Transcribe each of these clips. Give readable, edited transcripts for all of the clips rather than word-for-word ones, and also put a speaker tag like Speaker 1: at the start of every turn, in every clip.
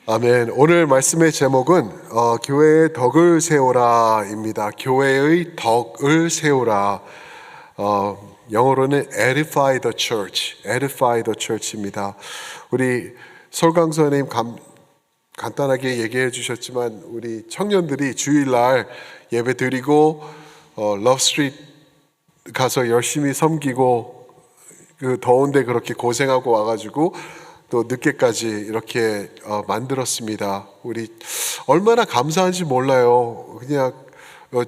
Speaker 1: 아멘. 오늘 말씀의 제목은 교회의 덕을 세우라입니다. 교회의 덕을 세우라. 영어로는 edify the church, edify the church입니다. 우리 설강 선생님 간단하게 얘기해 주셨지만 우리 청년들이 주일날 예배 드리고 러브스트리트 가서 열심히 섬기고 그 더운데 그렇게 고생하고 와가지고 또 늦게까지 이렇게 만들었습니다. 우리 얼마나 감사한지 몰라요. 그냥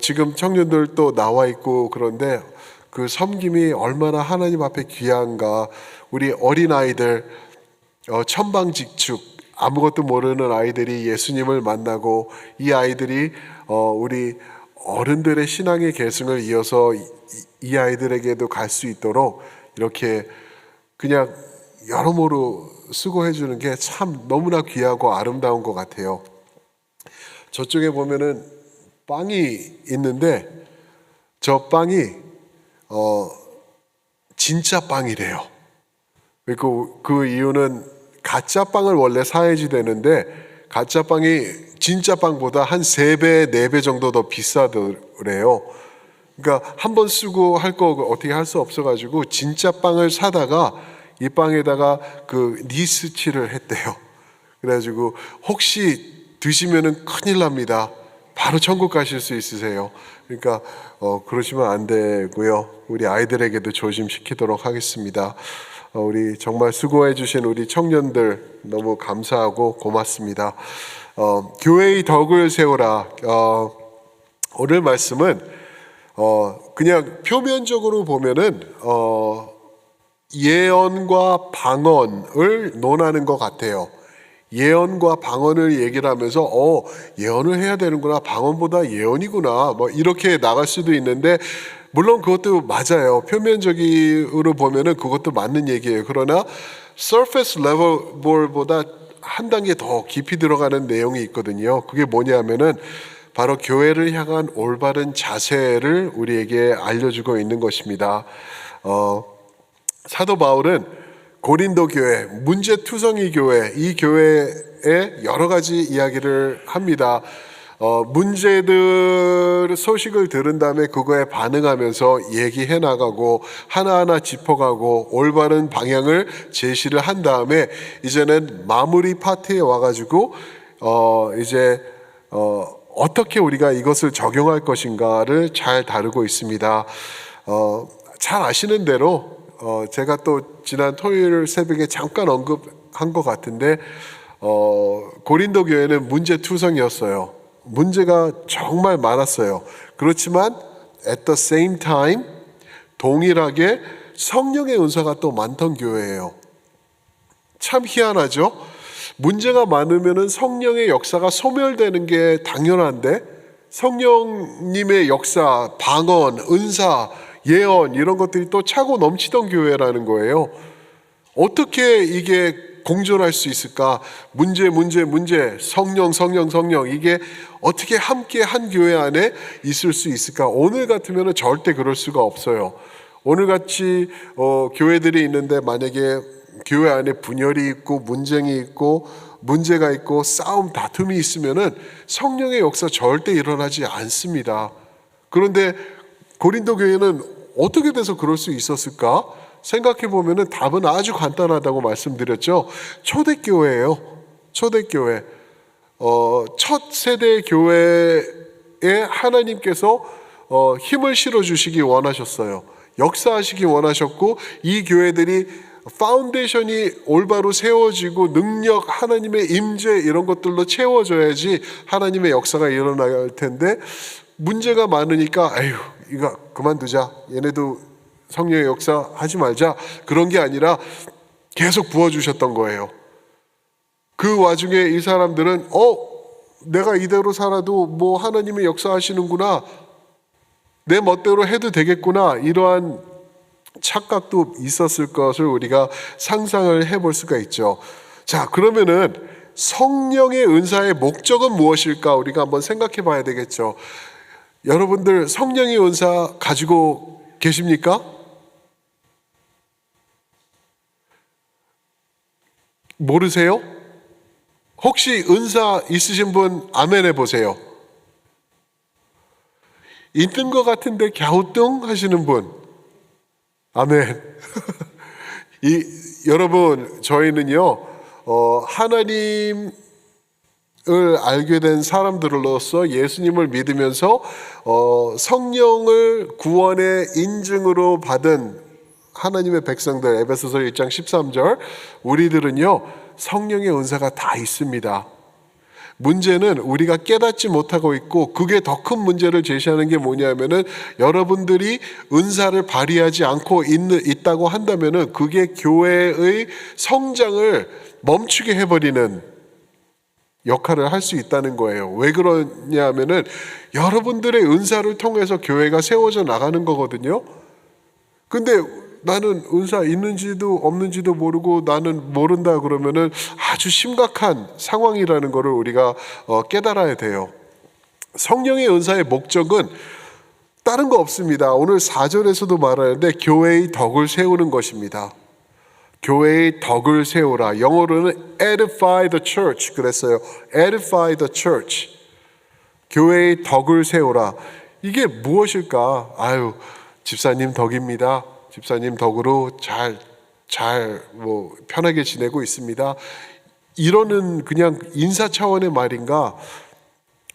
Speaker 1: 지금 청년들 또 나와 있고 그런데 그 섬김이 얼마나 하나님 앞에 귀한가. 우리 어린아이들 천방지축 아무것도 모르는 아이들이 예수님을 만나고 이 아이들이 우리 어른들의 신앙의 계승을 이어서 이 아이들에게도 갈 수 있도록 이렇게 그냥 여러모로 수고해 주는 게 참 너무나 귀하고 아름다운 것 같아요. 저쪽에 보면은 빵이 있는데 저 빵이 진짜 빵이래요. 그리고 그 이유는 가짜 빵을 원래 사야지 되는데 가짜 빵이 진짜 빵보다 한 3배, 4배 정도 더 비싸더래요. 그러니까 한 번 쓰고 할 거 어떻게 할 수 없어가지고 진짜 빵을 사다가 이 빵에다가 그 니스칠을 했대요. 그래가지고 혹시 드시면은 큰일 납니다. 바로 천국 가실 수 있으세요. 그러니까 그러시면 안 되고요. 우리 아이들에게도 조심시키도록 하겠습니다. 우리 정말 수고해 주신 우리 청년들 너무 감사하고 고맙습니다. 교회의 덕을 세우라. 오늘 말씀은 그냥 표면적으로 보면은 예언과 방언을 논하는 것 같아요. 예언과 방언을 얘기를 하면서 예언을 해야 되는구나, 방언보다 예언이구나, 뭐 이렇게 나갈 수도 있는데 물론 그것도 맞아요. 표면적으로 보면은 그것도 맞는 얘기예요. 그러나 surface level보다 한 단계 더 깊이 들어가는 내용이 있거든요. 그게 뭐냐면은 바로 교회를 향한 올바른 자세를 우리에게 알려주고 있는 것입니다. 사도 바울은 고린도 교회, 문제투성이 교회, 이 교회에 여러 가지 이야기를 합니다. 문제들 소식을 들은 다음에 그거에 반응하면서 얘기해 나가고 하나하나 짚어가고 올바른 방향을 제시를 한 다음에 이제는 마무리 파트에 와가지고 이제 어떻게 우리가 이것을 적용할 것인가를 잘 다루고 있습니다. 잘 아시는 대로 제가 또 지난 토요일 새벽에 잠깐 언급한 것 같은데 고린도 교회는 문제투성이었어요. 문제가 정말 많았어요. 그렇지만 at the same time 동일하게 성령의 은사가 또 많던 교회예요. 참 희한하죠? 문제가 많으면 성령의 역사가 소멸되는 게 당연한데 성령님의 역사, 방언, 은사, 예언 이런 것들이 또 차고 넘치던 교회라는 거예요. 어떻게 이게 공존할 수 있을까? 문제, 성령 이게 어떻게 함께 한 교회 안에 있을 수 있을까? 오늘 같으면 절대 그럴 수가 없어요. 오늘 같이 교회들이 있는데 만약에 교회 안에 분열이 있고 문쟁이 있고 문제가 있고 싸움 다툼이 있으면은 성령의 역사 절대 일어나지 않습니다. 그런데 고린도 교회는 어떻게 돼서 그럴 수 있었을까? 생각해 보면은 답은 아주 간단하다고 말씀드렸죠. 초대교회예요. 초대교회. 첫 세대 교회에 하나님께서 힘을 실어 주시기 원하셨어요. 역사하시기 원하셨고 이 교회들이 파운데이션이 올바로 세워지고 능력, 하나님의 임재 이런 것들로 채워져야지 하나님의 역사가 일어날 텐데 문제가 많으니까 이거 그만두자. 얘네도 성령의 역사 하지 말자. 그런 게 아니라 계속 부어주셨던 거예요. 그 와중에 이 사람들은 내가 이대로 살아도 뭐 하나님의 역사 하시는구나. 내 멋대로 해도 되겠구나. 이러한 착각도 있었을 것을 우리가 상상을 해볼 수가 있죠. 자, 그러면은 성령의 은사의 목적은 무엇일까? 우리가 한번 생각해 봐야 되겠죠. 여러분들 성령의 은사 가지고 계십니까? 모르세요? 혹시 은사 있으신 분 아멘 해보세요. 있는 것 같은데 갸우뚱 하시는 분 아멘. 여러분 저희는요 하나님을 알게 된 사람들로서 예수님을 믿으면서 성령을 구원의 인증으로 받은 하나님의 백성들, 에베소서 1장 13절, 우리들은요 성령의 은사가 다 있습니다. 문제는 우리가 깨닫지 못하고 있고, 그게 더 큰 문제를 제시하는 게 뭐냐면은 여러분들이 은사를 발휘하지 않고 있다고 한다면은 그게 교회의 성장을 멈추게 해버리는 역할을 할 수 있다는 거예요. 왜 그러냐면은 여러분들의 은사를 통해서 교회가 세워져 나가는 거거든요. 근데 나는 은사 있는지도 없는지도 모르고 나는 모른다 그러면은 아주 심각한 상황이라는 것을 우리가 깨달아야 돼요. 성령의 은사의 목적은 다른 거 없습니다. 오늘 4절에서도 말하는데 교회의 덕을 세우는 것입니다. 교회의 덕을 세우라. 영어로는 edify the church 그랬어요. edify the church. 교회의 덕을 세우라. 이게 무엇일까? 집사님 덕입니다. 집사님 덕으로 편하게 지내고 있습니다. 이러는 그냥 인사 차원의 말인가?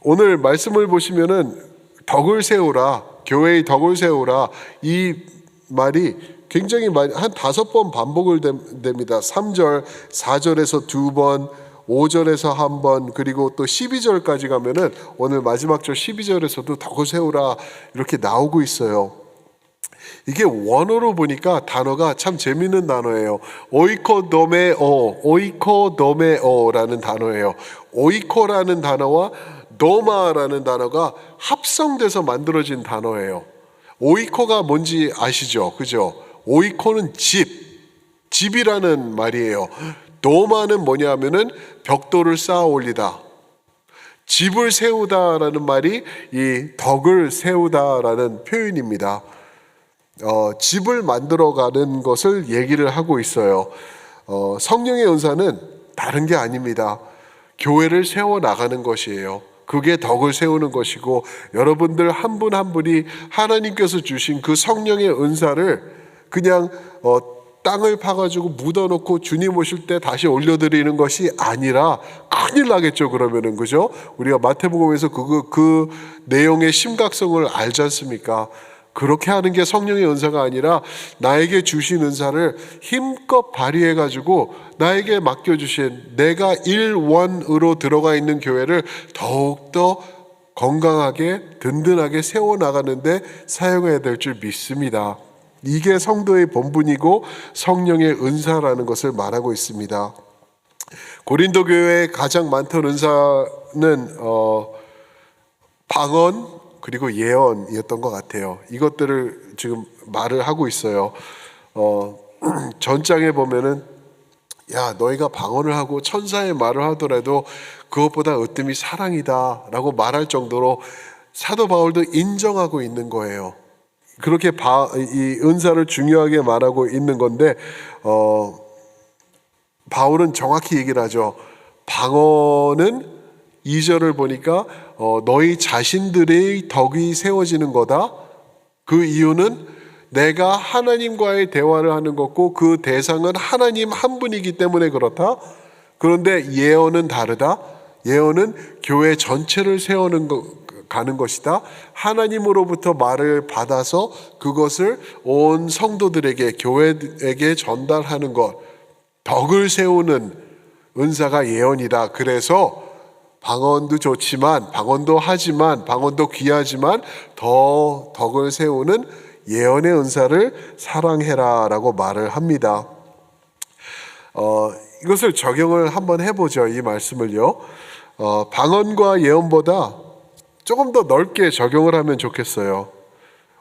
Speaker 1: 오늘 말씀을 보시면은 덕을 세우라, 교회의 덕을 세우라, 이 말이 굉장히 많이 한 5번 반복을 됩니다. 3절, 4절에서 2번, 5절에서 1번, 그리고 또 12절까지 가면은 오늘 마지막 절 12절에서도 덕을 세우라 이렇게 나오고 있어요. 이게 원어로 보니까 단어가 참 재밌는 단어예요. 오이코도메오라는 단어예요. 오이코라는 단어와 도마라는 단어가 합성돼서 만들어진 단어예요. 오이코가 뭔지 아시죠? 그죠? 오이코는 집이라는 말이에요. 도마는 뭐냐면은 벽돌을 쌓아 올리다. 집을 세우다라는 말이 이 덕을 세우다라는 표현입니다. 집을 만들어가는 것을 얘기를 하고 있어요. 성령의 은사는 다른 게 아닙니다. 교회를 세워나가는 것이에요. 그게 덕을 세우는 것이고, 여러분들 한 분 한 분이 하나님께서 주신 그 성령의 은사를 그냥 땅을 파가지고 묻어놓고 주님 오실 때 다시 올려드리는 것이 아니라 큰일 나겠죠. 그러면은 그죠? 우리가 마태복음에서 그 내용의 심각성을 알지 않습니까? 그렇게 하는 게 성령의 은사가 아니라 나에게 주신 은사를 힘껏 발휘해가지고 나에게 맡겨주신 내가 일원으로 들어가 있는 교회를 더욱더 건강하게 든든하게 세워나가는데 사용해야 될 줄 믿습니다. 이게 성도의 본분이고 성령의 은사라는 것을 말하고 있습니다. 고린도 교회에 가장 많던 은사는 방언 그리고 예언이었던 것 같아요. 이것들을 지금 말을 하고 있어요. 전장에 보면은 너희가 방언을 하고 천사의 말을 하더라도 그것보다 으뜸이 사랑이다 라고 말할 정도로 사도 바울도 인정하고 있는 거예요. 그렇게 이 은사를 중요하게 말하고 있는 건데 바울은 정확히 얘기를 하죠. 방언은 2절을 보니까 너희 자신들의 덕이 세워지는 거다. 그 이유는 내가 하나님과의 대화를 하는 것고 그 대상은 하나님 한 분이기 때문에 그렇다. 그런데 예언은 다르다. 예언은 교회 전체를 가는 것이다. 하나님으로부터 말을 받아서 그것을 온 성도들에게 교회에게 전달하는 것. 덕을 세우는 은사가 예언이다. 그래서 방언도 좋지만 방언도 귀하지만 더 덕을 세우는 예언의 은사를 사랑해라 라고 말을 합니다. 이것을 적용을 한번 해보죠. 이 말씀을요. 방언과 예언보다 조금 더 넓게 적용을 하면 좋겠어요.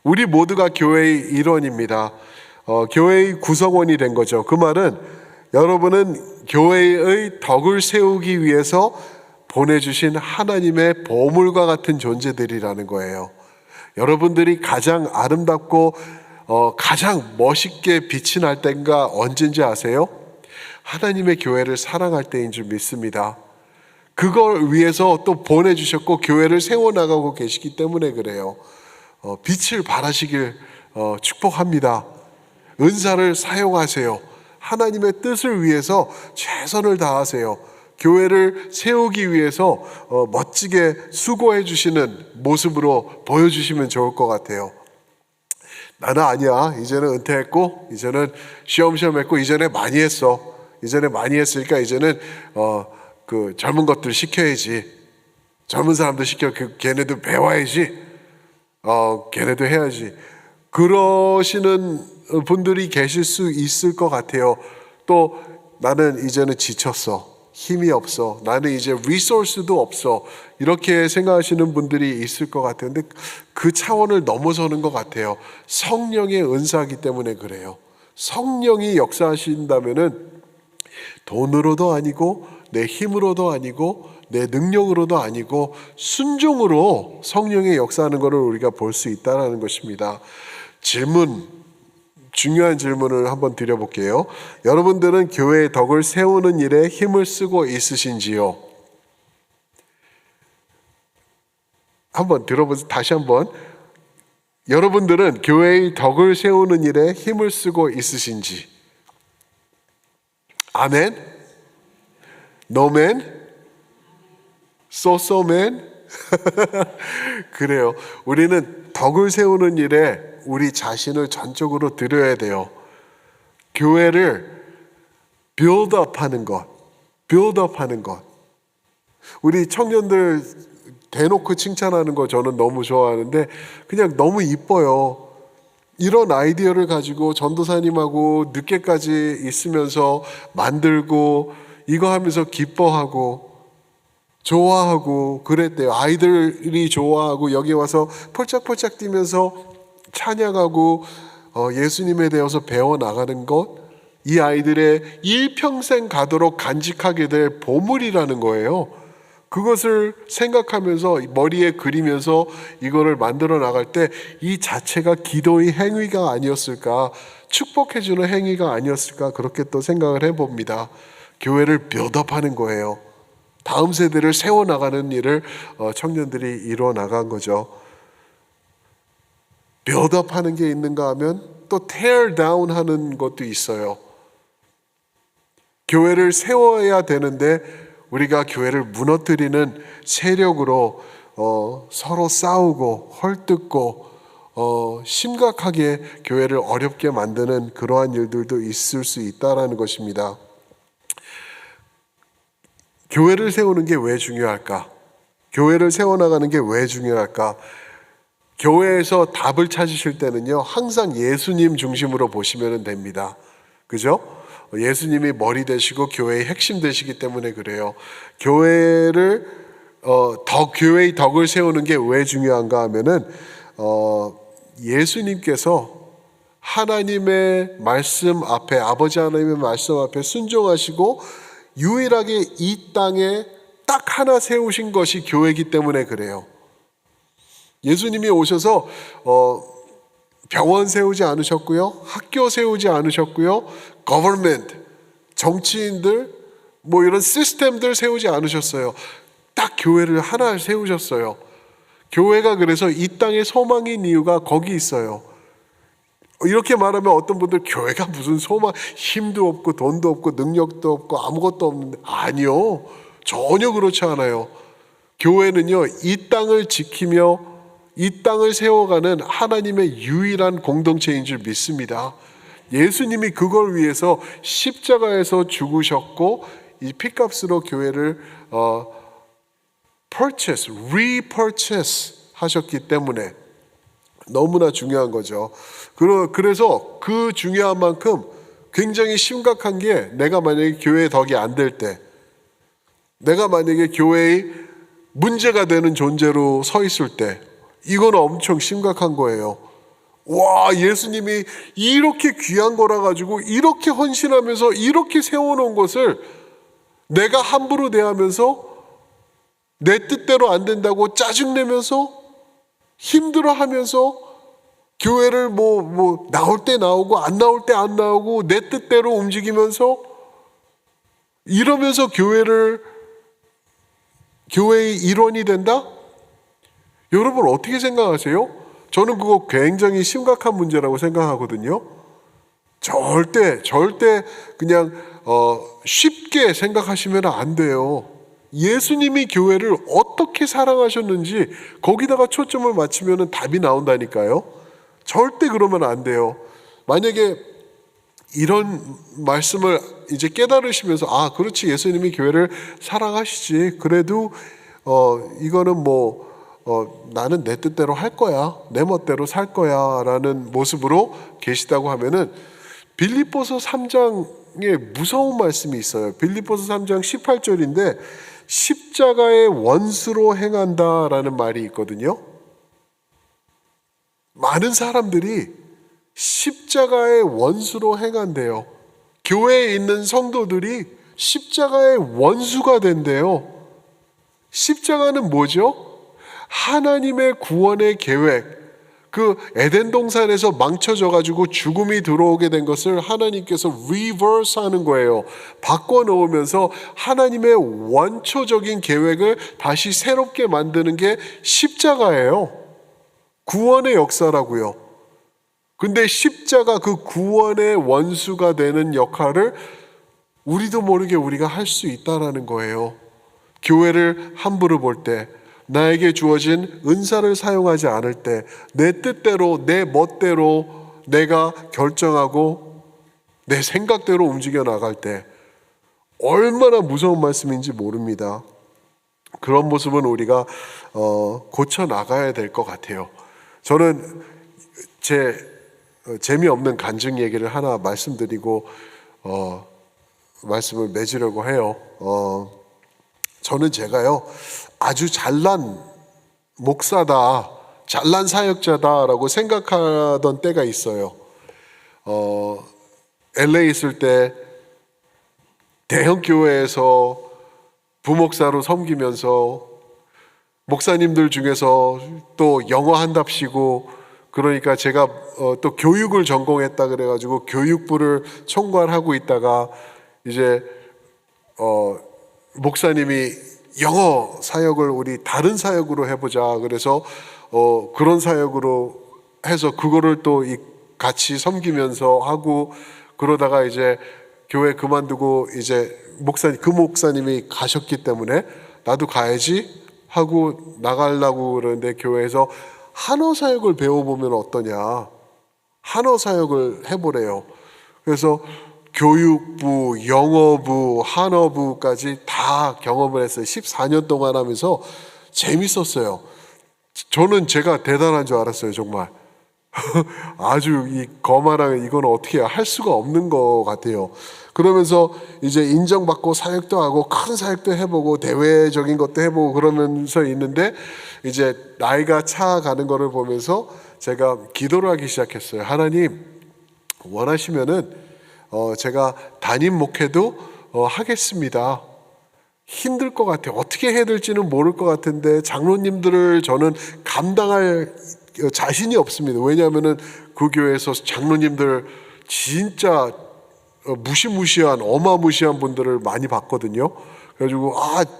Speaker 1: 우리 모두가 교회의 일원입니다. 교회의 구성원이 된 거죠. 그 말은 여러분은 교회의 덕을 세우기 위해서 보내주신 하나님의 보물과 같은 존재들이라는 거예요. 여러분들이 가장 아름답고 가장 멋있게 빛이 날 때가 언제인지 아세요? 하나님의 교회를 사랑할 때인 줄 믿습니다. 그걸 위해서 또 보내주셨고 교회를 세워나가고 계시기 때문에 그래요. 빛을 발하시길 축복합니다. 은사를 사용하세요. 하나님의 뜻을 위해서 최선을 다하세요. 교회를 세우기 위해서 멋지게 수고해 주시는 모습으로 보여주시면 좋을 것 같아요. 나는 아니야. 이제는 은퇴했고 이제는 시험시험 했고 이전에 많이 했어. 이전에 많이 했으니까 이제는 그 젊은 것들 시켜야지. 젊은 사람들 시켜 걔네도 배워야지. 걔네도 해야지. 그러시는 분들이 계실 수 있을 것 같아요. 또 나는 이제는 지쳤어. 힘이 없어. 나는 이제 리소스도 없어. 이렇게 생각하시는 분들이 있을 것 같아요. 근데 그 차원을 넘어서는 것 같아요. 성령의 은사이기 때문에 그래요. 성령이 역사하신다면은 돈으로도 아니고 내 힘으로도 아니고 내 능력으로도 아니고 순종으로 성령의 역사하는 것을 우리가 볼 수 있다는 것입니다. 중요한 질문을 한번 드려볼게요. 여러분들은 교회의 덕을 세우는 일에 힘을 쓰고 있으신지요? 한번 들어보세요. 다시 한번. 여러분들은 교회의 덕을 세우는 일에 힘을 쓰고 있으신지? 아멘? 노멘? 소소맨? 그래요. 우리는 덕을 세우는 일에 우리 자신을 전적으로 드려야 돼요. 교회를 build-up 하는 것. 우리 청년들 대놓고 칭찬하는 거 저는 너무 좋아하는데 그냥 너무 이뻐요. 이런 아이디어를 가지고 전도사님하고 늦게까지 있으면서 만들고 이거 하면서 기뻐하고 좋아하고 그랬대요. 아이들이 좋아하고 여기 와서 펄짝펄짝 뛰면서 찬양하고 예수님에 대해서 배워나가는 것, 이 아이들의 일평생 가도록 간직하게 될 보물이라는 거예요. 그것을 생각하면서 머리에 그리면서 이거를 만들어 나갈 때 이 자체가 기도의 행위가 아니었을까, 축복해주는 행위가 아니었을까, 그렇게 또 생각을 해봅니다. 교회를 빌드업하는 거예요. 다음 세대를 세워나가는 일을 청년들이 이루어 나간 거죠. 빌드업 하는 게 있는가 하면 또 tear down 하는 것도 있어요. 교회를 세워야 되는데 우리가 교회를 무너뜨리는 세력으로 서로 싸우고 헐뜯고 심각하게 교회를 어렵게 만드는 그러한 일들도 있을 수 있다는 것입니다. 교회를 세우는 게 왜 중요할까? 교회를 세워나가는 게 왜 중요할까? 교회에서 답을 찾으실 때는요, 항상 예수님 중심으로 보시면 됩니다. 그죠? 예수님이 머리 되시고 교회의 핵심 되시기 때문에 그래요. 교회의 덕을 세우는 게 왜 중요한가 하면은 예수님께서 하나님의 말씀 앞에, 아버지 하나님의 말씀 앞에 순종하시고 유일하게 이 땅에 딱 하나 세우신 것이 교회이기 때문에 그래요. 예수님이 오셔서 병원 세우지 않으셨고요, 학교 세우지 않으셨고요, government, 정치인들, 뭐 이런 시스템들 세우지 않으셨어요. 딱 교회를 하나 세우셨어요. 교회가 그래서 이 땅의 소망인 이유가 거기 있어요. 이렇게 말하면 어떤 분들 교회가 무슨 소망, 힘도 없고 돈도 없고 능력도 없고 아무것도 없는데, 아니요, 전혀 그렇지 않아요. 교회는요, 이 땅을 지키며 이 땅을 세워가는 하나님의 유일한 공동체인 줄 믿습니다. 예수님이 그걸 위해서 십자가에서 죽으셨고 이 피값으로 교회를 repurchase 하셨기 때문에 너무나 중요한 거죠. 그래서 그 중요한 만큼 굉장히 심각한 게, 내가 만약에 교회의 덕이 안 될 때, 내가 만약에 교회의 문제가 되는 존재로 서 있을 때, 이건 엄청 심각한 거예요. 와, 예수님이 이렇게 귀한 거라 가지고 이렇게 헌신하면서 이렇게 세워놓은 것을 내가 함부로 대하면서 내 뜻대로 안 된다고 짜증내면서 힘들어하면서 교회를 뭐 나올 때 나오고 안 나올 때 안 나오고 내 뜻대로 움직이면서 이러면서 교회를 교회의 일원이 된다? 여러분 어떻게 생각하세요? 저는 그거 굉장히 심각한 문제라고 생각하거든요. 절대 그냥 쉽게 생각하시면 안 돼요. 예수님이 교회를 어떻게 사랑하셨는지 거기다가 초점을 맞추면 답이 나온다니까요. 절대 그러면 안 돼요. 만약에 이런 말씀을 이제 깨달으시면서 그렇지, 예수님이 교회를 사랑하시지. 그래도 이거는 나는 내 뜻대로 할 거야, 내 멋대로 살 거야 라는 모습으로 계시다고 하면은 빌립보서 3장에 무서운 말씀이 있어요. 빌립보서 3장 18절인데 십자가의 원수로 행한다라는 말이 있거든요. 많은 사람들이 십자가의 원수로 행한대요. 교회에 있는 성도들이 십자가의 원수가 된대요. 십자가는 뭐죠? 하나님의 구원의 계획, 그 에덴 동산에서 망쳐져 가지고 죽음이 들어오게 된 것을 하나님께서 리버스 하는 거예요. 바꿔 놓으면서 하나님의 원초적인 계획을 다시 새롭게 만드는 게 십자가예요. 구원의 역사라고요. 근데 십자가, 그 구원의 원수가 되는 역할을 우리도 모르게 우리가 할 수 있다라는 거예요. 교회를 함부로 볼 때, 나에게 주어진 은사를 사용하지 않을 때, 내 뜻대로 내 멋대로 내가 결정하고 내 생각대로 움직여 나갈 때 얼마나 무서운 말씀인지 모릅니다. 그런 모습은 우리가 고쳐 나가야 될 것 같아요. 저는 제 재미없는 간증 얘기를 하나 말씀드리고 말씀을 맺으려고 해요. 저는 제가요, 아주 잘난 목사다, 잘난 사역자다라고 생각하던 때가 있어요. LA 있을 때 대형 교회에서 부목사로 섬기면서 목사님들 중에서 또 영어 한답시고, 그러니까 제가 또 교육을 전공했다 그래가지고 교육부를 총괄하고 있다가 이제 목사님이 영어 사역을 우리 다른 사역으로 해보자 그래서 그런 사역으로 해서 그거를 또 같이 섬기면서 하고, 그러다가 이제 교회 그만두고 이제 그 목사님이 가셨기 때문에 나도 가야지 하고 나가려고 그러는데, 교회에서 한어 사역을 배워보면 어떠냐, 한어 사역을 해보래요. 그래서 교육부, 영어부, 한어부까지 다 경험을 했어요. 14년 동안 하면서 재밌었어요. 저는 제가 대단한 줄 알았어요, 정말. 아주 이 거만한, 이건 어떻게 할 수가 없는 것 같아요. 그러면서 이제 인정받고 사역도 하고 큰 사역도 해보고 대외적인 것도 해보고 그러면서 있는데, 이제 나이가 차가는 거를 보면서 제가 기도를 하기 시작했어요. 하나님, 원하시면은 제가 담임 목회도 하겠습니다. 힘들 것 같아요. 어떻게 해야 될지는 모를 것 같은데 장로님들을 저는 감당할 자신이 없습니다. 왜냐하면은 그 교회에서 장로님들 진짜 무시무시한 어마무시한 분들을 많이 봤거든요. 그래가지고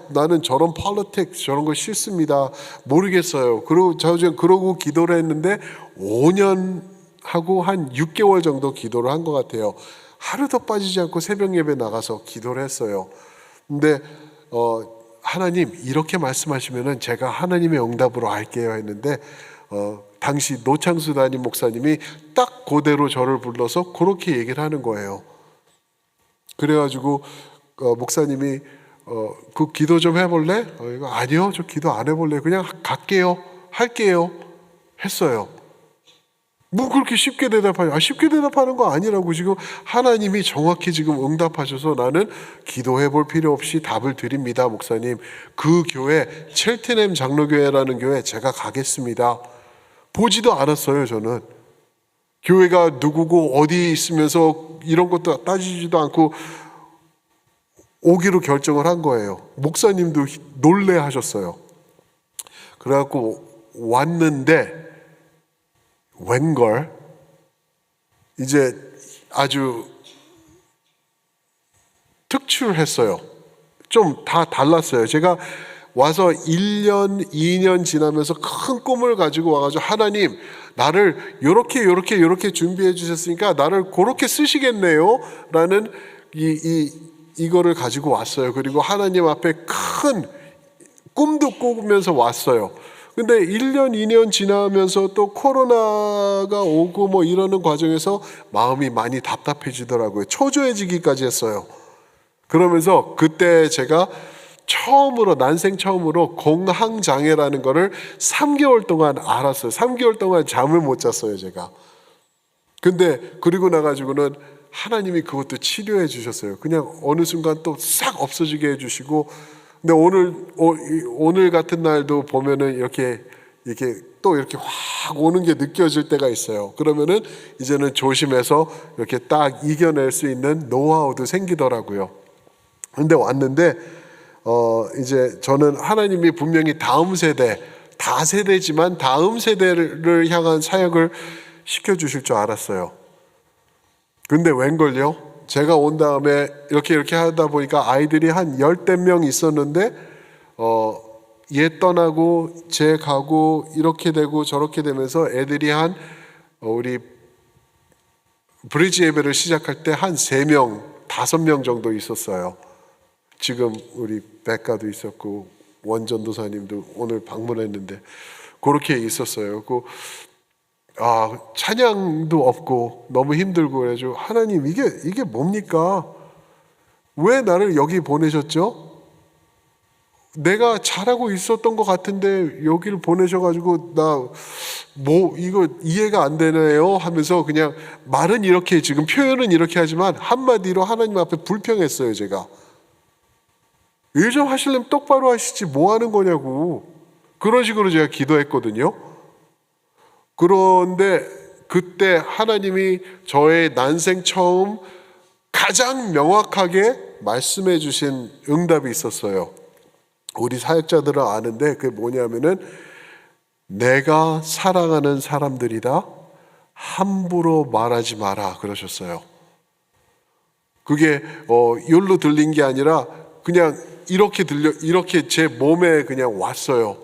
Speaker 1: 나는 저런 politics 저런 거 싫습니다. 모르겠어요. 그러고 기도를 했는데 5년 하고 한 6개월 정도 기도를 한 것 같아요. 하루도 빠지지 않고 새벽 예배 나가서 기도를 했어요. 근데 하나님 이렇게 말씀하시면은 제가 하나님의 응답으로 할게요 했는데, 당시 노창수 담임 목사님이 딱 그대로 저를 불러서 그렇게 얘기를 하는 거예요. 그래가지고 목사님이 그 기도 좀 해볼래? 아니요, 저 기도 안 해볼래. 그냥 갈게요, 할게요 했어요. 뭐 그렇게 쉽게 대답하냐? 쉽게 대답하는 거 아니라고. 지금 하나님이 정확히 지금 응답하셔서 나는 기도해 볼 필요 없이 답을 드립니다, 목사님. 그 교회, 첼트넴 장로교회라는 교회 제가 가겠습니다. 보지도 않았어요, 저는. 교회가 누구고 어디 있으면서 이런 것도 따지지도 않고 오기로 결정을 한 거예요. 목사님도 놀래하셨어요. 그래갖고 왔는데 웬걸 이제 아주 특출했어요. 좀 다 달랐어요. 제가 와서 1년, 2년 지나면서 큰 꿈을 가지고 와가지고 하나님 나를 요렇게 준비해 주셨으니까 나를 그렇게 쓰시겠네요 라는 이거를 가지고 왔어요. 그리고 하나님 앞에 큰 꿈도 꾸면서 왔어요. 근데 1년, 2년 지나면서 또 코로나가 오고 뭐 이러는 과정에서 마음이 많이 답답해지더라고요. 초조해지기까지 했어요. 그러면서 그때 제가 난생 처음으로 공황장애라는 거를 3개월 동안 알았어요. 3개월 동안 잠을 못 잤어요, 제가. 근데 그리고 나가지고는 하나님이 그것도 치료해 주셨어요. 그냥 어느 순간 또 싹 없어지게 해주시고, 근데 오늘 같은 날도 보면은 이렇게 또 이렇게 확 오는 게 느껴질 때가 있어요. 그러면은 이제는 조심해서 이렇게 딱 이겨낼 수 있는 노하우도 생기더라고요. 근데 왔는데 이제 저는 하나님이 분명히 다음 세대, 다세대지만 다음 세대를 향한 사역을 시켜주실 줄 알았어요. 근데 웬걸요? 제가 온 다음에 이렇게 하다 보니까 아이들이 한 10대 명 있었는데 얘 떠나고 쟤 가고 이렇게 되고 저렇게 되면서 애들이 우리 브리지 예배를 시작할 때 한 3명, 5명 정도 있었어요. 지금 우리 백가도 있었고 원전도사님도 오늘 방문했는데 그렇게 있었어요. 찬양도 없고 너무 힘들고 그래가지고 하나님 이게 뭡니까? 왜 나를 여기 보내셨죠? 내가 잘하고 있었던 것 같은데 여기를 보내셔가지고 이거 이해가 안 되네요 하면서 그냥 말은 이렇게 지금 표현은 이렇게 하지만 한마디로 하나님 앞에 불평했어요. 제가 일 좀 하시려면 똑바로 하시지 뭐 하는 거냐고 그런 식으로 제가 기도했거든요. 그런데 그때 하나님이 저의 난생 처음 가장 명확하게 말씀해 주신 응답이 있었어요. 우리 사역자들은 아는데 그게 뭐냐면은 내가 사랑하는 사람들이다 함부로 말하지 마라 그러셨어요. 그게 욜로 들린 게 아니라 그냥 이렇게 제 몸에 그냥 왔어요.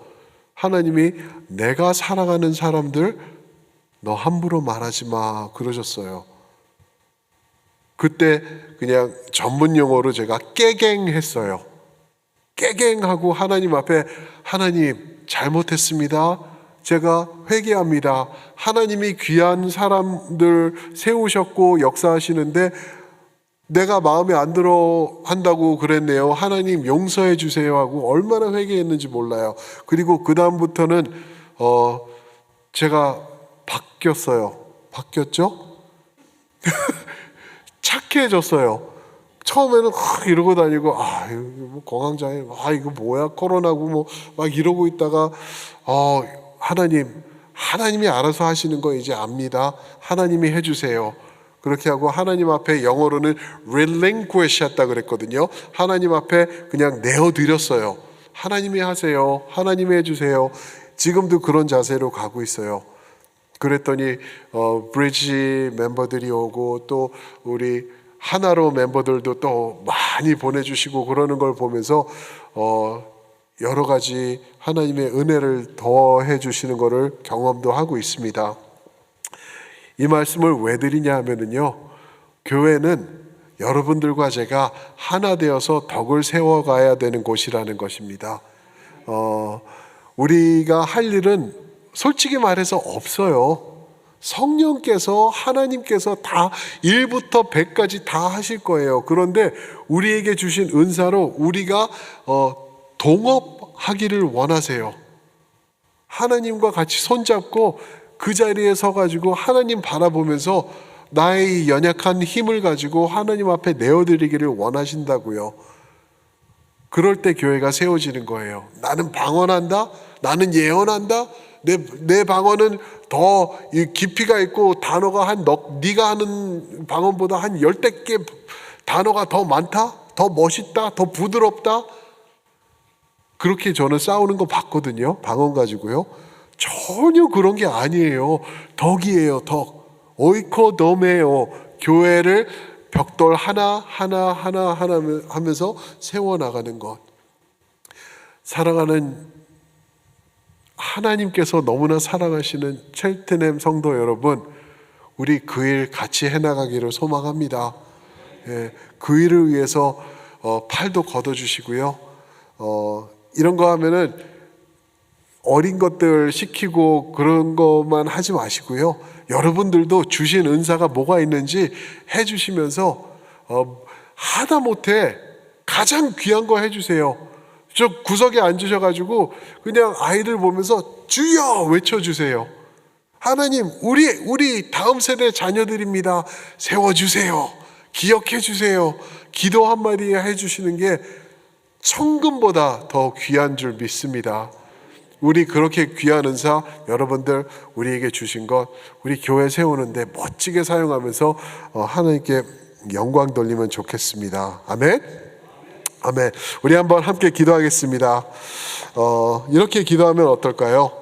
Speaker 1: 하나님이 내가 사랑하는 사람들 너 함부로 말하지 마 그러셨어요. 그때 그냥 전문 용어로 제가 깨갱했어요. 깨갱하고 하나님 앞에 하나님 잘못했습니다. 제가 회개합니다. 하나님이 귀한 사람들 세우셨고 역사하시는데 내가 마음에 안 들어 한다고 그랬네요. 하나님 용서해 주세요 하고 얼마나 회개했는지 몰라요. 그리고 그 다음부터는 제가 바뀌었어요. 바뀌었죠? 착해졌어요. 처음에는 이러고 다니고 이거 뭐 공황장애 이거 뭐야 코로나고 뭐 막 이러고 있다가 하나님이 알아서 하시는 거 이제 압니다. 하나님이 해주세요. 그렇게 하고 하나님 앞에 영어로는 relinquish 했다 그랬거든요. 하나님 앞에 그냥 내어드렸어요. 하나님이 하세요. 하나님이 해주세요. 지금도 그런 자세로 가고 있어요. 그랬더니 브리지 멤버들이 오고 또 우리 하나로 멤버들도 또 많이 보내주시고 그러는 걸 보면서 여러 가지 하나님의 은혜를 더해 주시는 것을 경험도 하고 있습니다. 이 말씀을 왜 드리냐 하면은요, 교회는 여러분들과 제가 하나 되어서 덕을 세워가야 되는 곳이라는 것입니다. 우리가 할 일은 솔직히 말해서 없어요. 성령께서 하나님께서 다 1부터 100까지 다 하실 거예요. 그런데 우리에게 주신 은사로 우리가 동업하기를 원하세요. 하나님과 같이 손잡고 그 자리에 서가지고 하나님 바라보면서 나의 연약한 힘을 가지고 하나님 앞에 내어드리기를 원하신다고요. 그럴 때 교회가 세워지는 거예요. 나는 방언한다? 나는 예언한다? 내 방언은 더 깊이가 있고 단어가 네가 하는 방언보다 한 10개 단어가 더 많다? 더 멋있다? 더 부드럽다? 그렇게 저는 싸우는 거 봤거든요. 방언 가지고요. 전혀 그런 게 아니에요. 덕이에요. 덕. 오이코도메요. 교회를 벽돌 하나 하면서 세워나가는 것. 사랑하는 하나님께서 너무나 사랑하시는 첼트넴 성도 여러분, 우리 그 일 같이 해나가기를 소망합니다. 예, 그 일을 위해서 팔도 걷어주시고요. 이런 거 하면은 어린 것들 시키고 그런 것만 하지 마시고요. 여러분들도 주신 은사가 뭐가 있는지 해주시면서 하다못해 가장 귀한 거 해주세요. 저 구석에 앉으셔가지고 그냥 아이들 보면서 주여 외쳐주세요. 하나님, 우리 다음 세대 자녀들입니다. 세워주세요. 기억해주세요. 기도 한마디 해주시는 게 천금보다 더 귀한 줄 믿습니다. 우리 그렇게 귀한 은사 여러분들 우리에게 주신 것 우리 교회 세우는데 멋지게 사용하면서 하나님께 영광 돌리면 좋겠습니다. 아멘. 아멘. 우리 한번 함께 기도하겠습니다. 이렇게 기도하면 어떨까요?